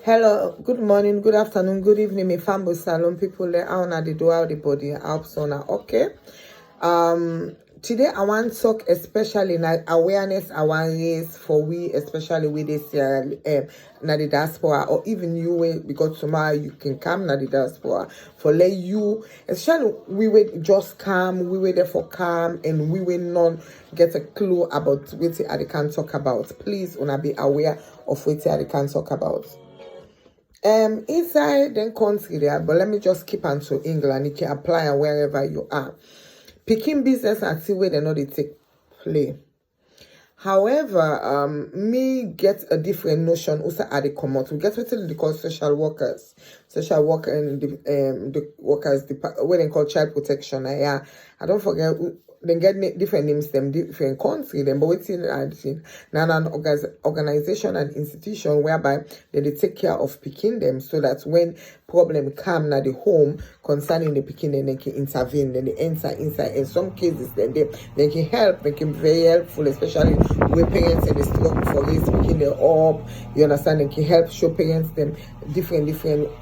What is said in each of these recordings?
Hello, good morning, good afternoon, good evening, my family salon people. How na the do how the body helps on okay. Today I want to talk especially na awareness I want raise for we, especially with this na the diaspora, or even you because tomorrow you can come na the diaspora for let you, especially we will just come, we will therefore come, and we will not get a clue about what I can talk about. Please wanna be aware of what I can talk about. Inside then country there, but let me just keep on to England. You can apply wherever you are. Picking business and see where they know they take play. However, me get a different notion also at the common. We get what they call social workers. Social worker and the workers what they call child protection. Yeah, I don't forget they get different names, them different country, them but what's in now an organization and institution whereby they take care of picking them so that when problem come na the home concerning the picking, then they can intervene, then they enter inside. In some cases, then they can help, they can be very helpful, especially with parents and they struggle for this picking them up. You understand? They can help show parents them different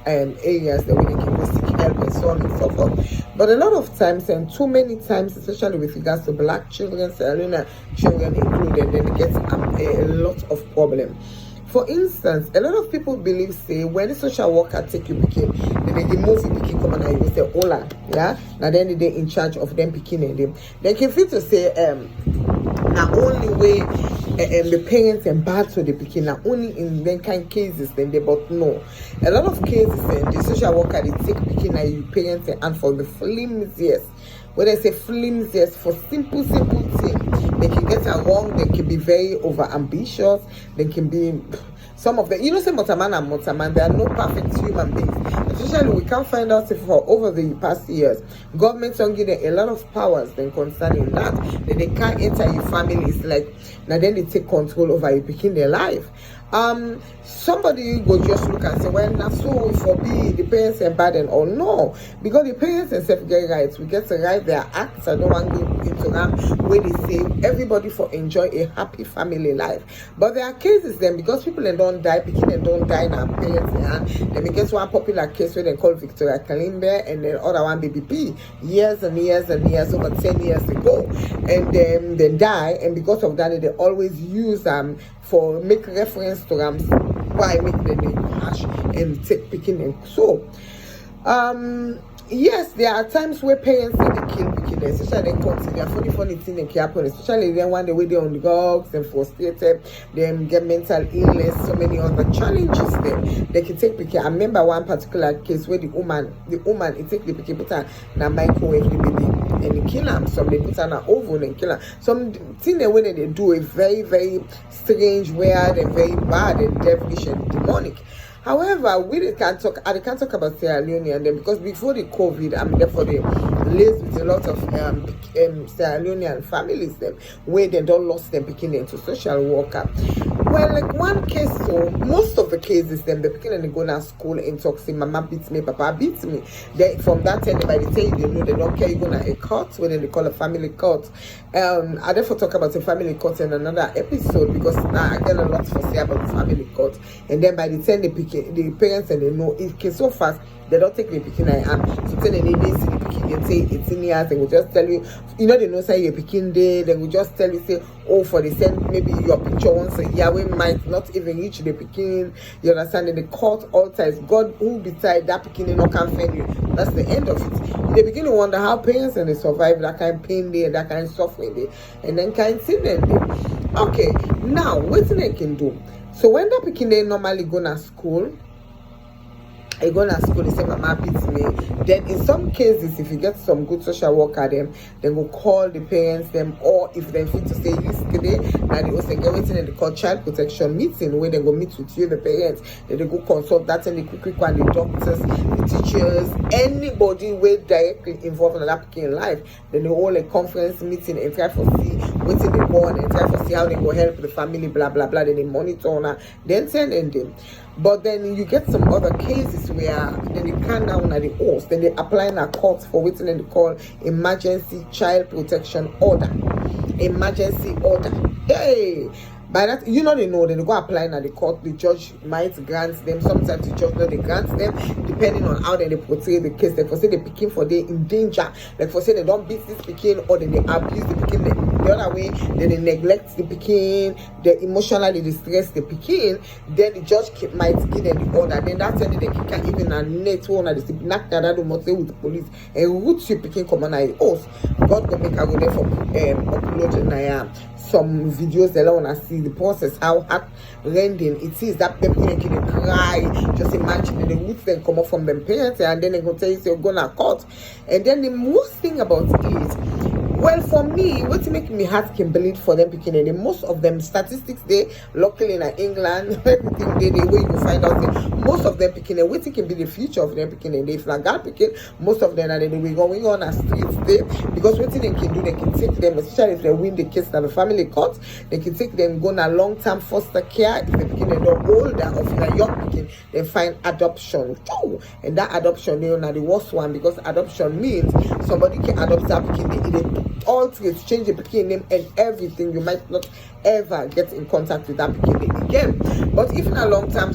areas that they can go seek help and so on and so forth. But a lot of times, and too many times, especially with regards to black children, Serena children included, then they get a lot of problem. For instance, a lot of people believe, say, when the social worker take you picking, then they move you picking, come on, and you say, hola, yeah? Now then they in charge of them picking and them. They can feel to say, not only way the parents and bad to the picking, not only in them kind of cases, then they but no. A lot of cases, the social worker, they take picking at you parents and for the flimsiest. When I say flimsiest, for simple things, they can get it wrong, they can be very over ambitious, they can be some of them, say Motaman and Motaman, they are no perfect human beings. Especially we can't find out if for over the past years, governments don't give them a lot of powers then concerning that they can't enter your families, like now then they take control over you picking their life. Somebody will just look and say, well, not so it forbid the parents are bad and all. No, because the parents themselves get rights. We get to write their acts. I don't want to go into that where they say everybody for enjoy a happy family life. But there are cases then because people don't die, picking and don't die now parents and then we get one popular case where they call Victoria Kalimbe and then other one BBP years and years and years, over 10 years ago, and then they die, and because of that they always use for make reference to why make the name hash and take picking and so yes, there are times where parents say they kill picking, especially in country. There are funny things that can happen, especially then one the way they're on the dogs and frustrated, them get mental illness, so many other challenges them. They can take picking. I remember one particular case where the woman it take the picking, put her in a microwave the baby and they kill them. Some they put her in an oven and kill her. Some thing the way that they do is very, very strange, weird and very bad and devilish and demonic. However, I can't talk about Sierra Leone and then because before the COVID, I'm therefore they live with a lot of Sierra Leonean families them where they don't lost them picking into social worker. Well, like one case, so most of the cases them the picking and they go to school and talk say mama beats me, papa beats me. Then from that time by the time they know they don't care, you go to a court where they call a family court. I therefore talk about a family court in another episode because now I get a lot to say about the family court. And then by the time they pick the parents and they know it came so fast they don't take the picking I am. So tell them they see the picking and say 18 years and will just tell you, they know say you're picking day, they will just tell you say, oh, for the send maybe your picture once a year we might not even reach the picking. You understand? In the court altars, God who beside that picking they not can find you. That's the end of it. They begin to wonder how parents and they survive that kind of pain there, that kind of suffering there, and then kind of see them there. Okay, now what they can do? So when that picking they normally go to school, I go to school, they say mama beats me. Then in some cases, if you get some good social worker them, they will call the parents them, or if they feel to say yesterday, now they also get waiting and they call child protection meeting where they go meet with you, the parents, then they go consult that and the quick one, the doctors, the teachers, anybody way directly involved in that picking life. Then they hold a conference meeting and try to see what's in the born and try to see how they go help the family, blah blah blah. Then they monitor now, then send them. But then you get some other cases where then they can down at the host, then they apply in a court for what they call emergency child protection order. Emergency order. Hey, By that, you know, they know, then they go apply at the court, the judge might grant them, sometimes the judge not they grant them, depending on how they portray the case. Like for say they picking for they in danger, like for say they don't beat this picking, or then they abuse the picking the other way, then they neglect the picking, they emotionally distress the picking, then the judge might give them the order. Then that's when they can even a net one of the knock that do must say with the police and root you picking common eye oath. God go make a go there for uploading some videos they want to see the process, how heart rending it is that them can cry. Just imagine the roots then come up from them parents, and then they go tell you so you're gonna court. And then the most thing about it is, well, for me, what's making me heart can bleed for them picking any. Most of them statistics they locally in England, everything they the way you find out most of them picking a what can be the future of them picking and if not God picking, most of them are then we going on a streets there because what they can do, they can take them, especially if they win the case that the family court, they can take them go on a long-term foster care. If they picking a older or if they're young picking, they find adoption. And that adoption they are the worst one because adoption means somebody can adopt that picking they alter it, change the picking name and everything. You might not ever get in contact with that picking again. But if in a long term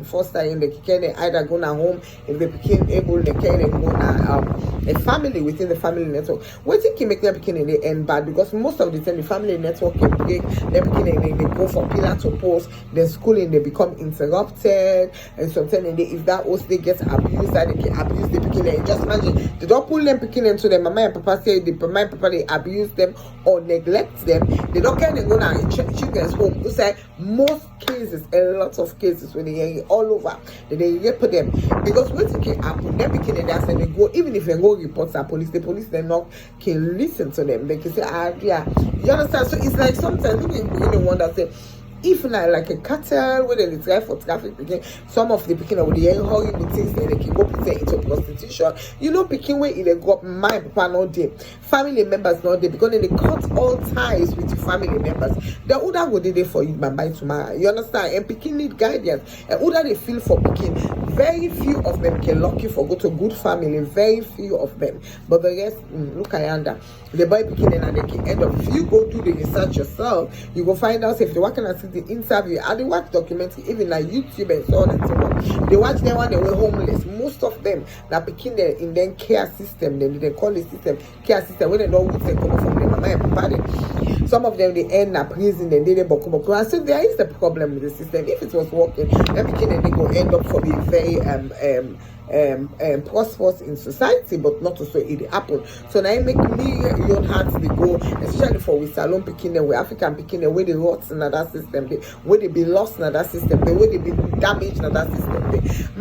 fostering they can either go na home if they became able they can go na a family within the family network. What think can make them picking in the end bad because most of the time the family network can break, they go from pillar to post, then schooling they become interrupted, and sometimes if that host they get abused, that they can abuse the picking. Just imagine they don't pull them picking into them. Mama and papa say the mama and papa they abuse them or neglect them. They don't care they go now children's home. You say most cases, a lot of cases when they hear it all over, they rape them because when they can happen, they begin and they go even if they go report to the police they not can listen to them. They can say yeah, you understand. So it's like sometimes people really wonder say if not like a cattle where they try for traffic picking, some of the picking of the horrible things that they can go put into prostitution. You know, picking where they go up, my papa not there, family members not there because they cut all ties with your family members. The older go there for you by tomorrow. You understand? And picking need guidance. And older they feel for picking. Very few of them can lucky for go to good family. Very few of them. But the rest, look under. The boy picking and they can end up. If you go do the research yourself, you go find out if you're working at the interview, and they watch documentary, even like YouTube and so on and so on. They watch them when they were homeless. Most of them that became in their care system, then they call the system care system when they don't want to come from their mama and papa. Some of them they end up prison and they boku. And so there is the problem with the system. If it was working, then became they go end up for being very prosperous in society, but not to so it happen. So now it make million hearts they go, especially for we salon picking them, we African picking them, where they rot in that system, where they be lost in that system, where they be damaged in that system.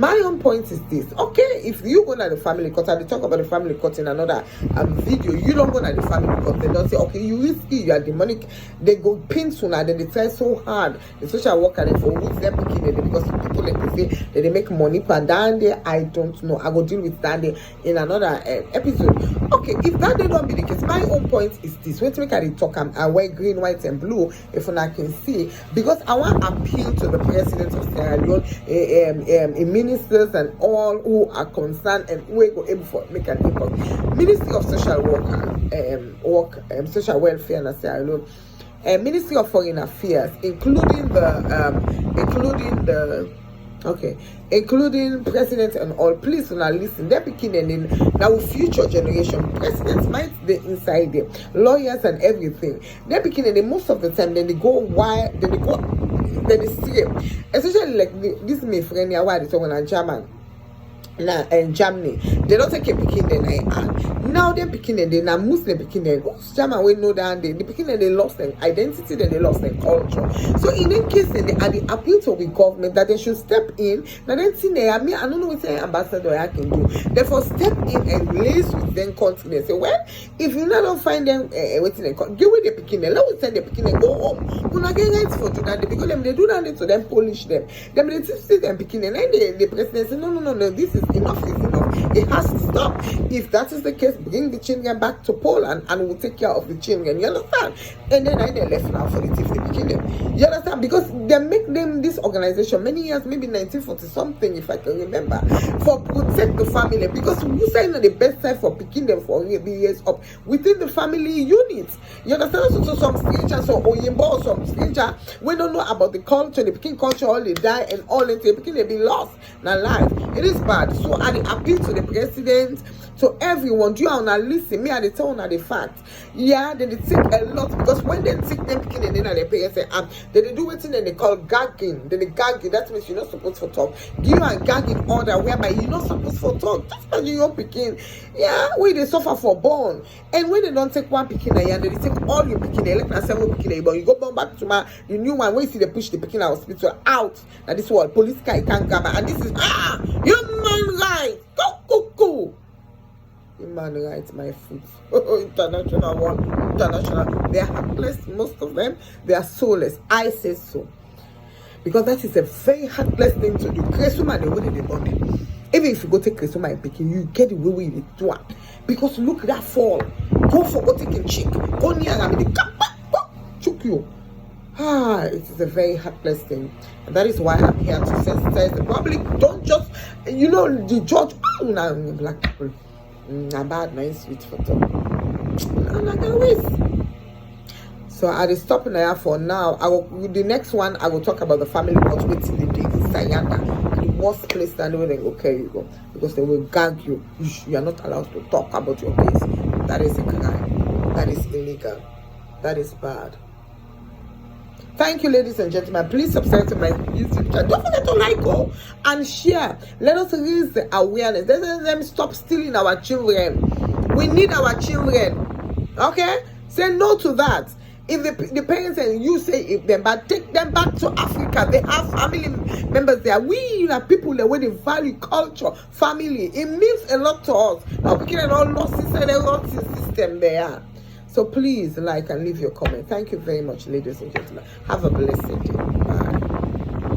My own point is this: okay, if you go to the family court, and they talk about the family court in another video, you don't go to the family court. They don't say, okay, you risky, you are demonic. They go pin sooner, then they try so hard. The social worker they for who's them picking them because people like they say that they make money per day. I don't know. I will deal with that in another episode. Okay, if that they don't be the case, my own point is this: when to make a talk, I wear green, white, and blue if I can see, because I want to appeal to the president of Sierra Leone, ministers and all who are concerned and who are able to make an impact. Ministry of Social Social Welfare in Sierra Leone, Ministry of Foreign Affairs, including president and all, please now listen. They're beginning in now future generation. Presidents might be inside there, lawyers and everything. They're beginning in most of the time. Then they go wild. Then they see, especially like this my friend here, why they talking in German. Now in Germany, they don't take a picking then now they're picking and they now Muslim picking then German we know that they picking and they lost their identity, then they lost their culture. So in any case then they are the appeal to the government that they should step in. Now then see I don't know what say ambassador I can do. Therefore step in and liaise with them country and say, well, if you now don't find them waiting and give away the picking then let us send the picking and go home. When I get rights for do that because them they do that to them polish them. Then they see them picking and then the president say no, this is enough is enough. It has to stop. If that is the case, bring the children back to Poland and we'll take care of the children. You understand? And then I left now for the thief they became them. You understand? Because they make them this organization many years, maybe 1940 something, if I can remember, for protect the family. Because we say the best side for picking them for the years up within the family units. You understand? So some stranger, so Oyimbo or some stranger, we don't know about the culture, the picking culture, all they die and all that they picking they be lost. Now life. It is bad. So I appeal to the president, to everyone. Do you wanna listen? Me I tell on the fact. Yeah, then they take a lot because when they take them picking and then they pay say then they do it and they call gagging. Then they gagging, that means you're not supposed to talk. Give you a gagging order whereby you're not supposed to talk. That's why you're picking. Yeah, when they suffer for born. And when they don't take one picking and they take all your picking, they let several picking, but you go back to the new one where you see they push the picking hospital out. Now this one police guy can't grab her. And this is human rights. Go. Human rights, my foot. International one. International. They are heartless, most of them. They are soulless. I say so. Because that is a very heartless thing to do. Kresuma, the way they born them. Even if you go take Kresuma and picking, you get the way we do it. Because look at that fall. Go for go taking chick. Go near and they choke you. It is a very heartless thing. And that is why I'm here to sensitize the public. Don't just, the judge, black people. Bad, nice, sweet photo. So I will stop now for now. The next one I will talk about the family court waiting the day in Sayanda. The worst place that they go carry you go because they will gag you. You are not allowed to talk about your case. That is a crime. That is illegal. That is bad. Thank you, ladies and gentlemen. Please subscribe to my YouTube channel. Don't forget to like and share. Let us raise the awareness. Let them stop stealing our children. We need our children. Okay? Say no to that. If the parents and you say if them, but take them back to Africa. They have family members there. We are people that where they value culture, family. It means a lot to us. Now we can all lost system there. So please like and leave your comment. Thank you very much, ladies and gentlemen. Have a blessed day.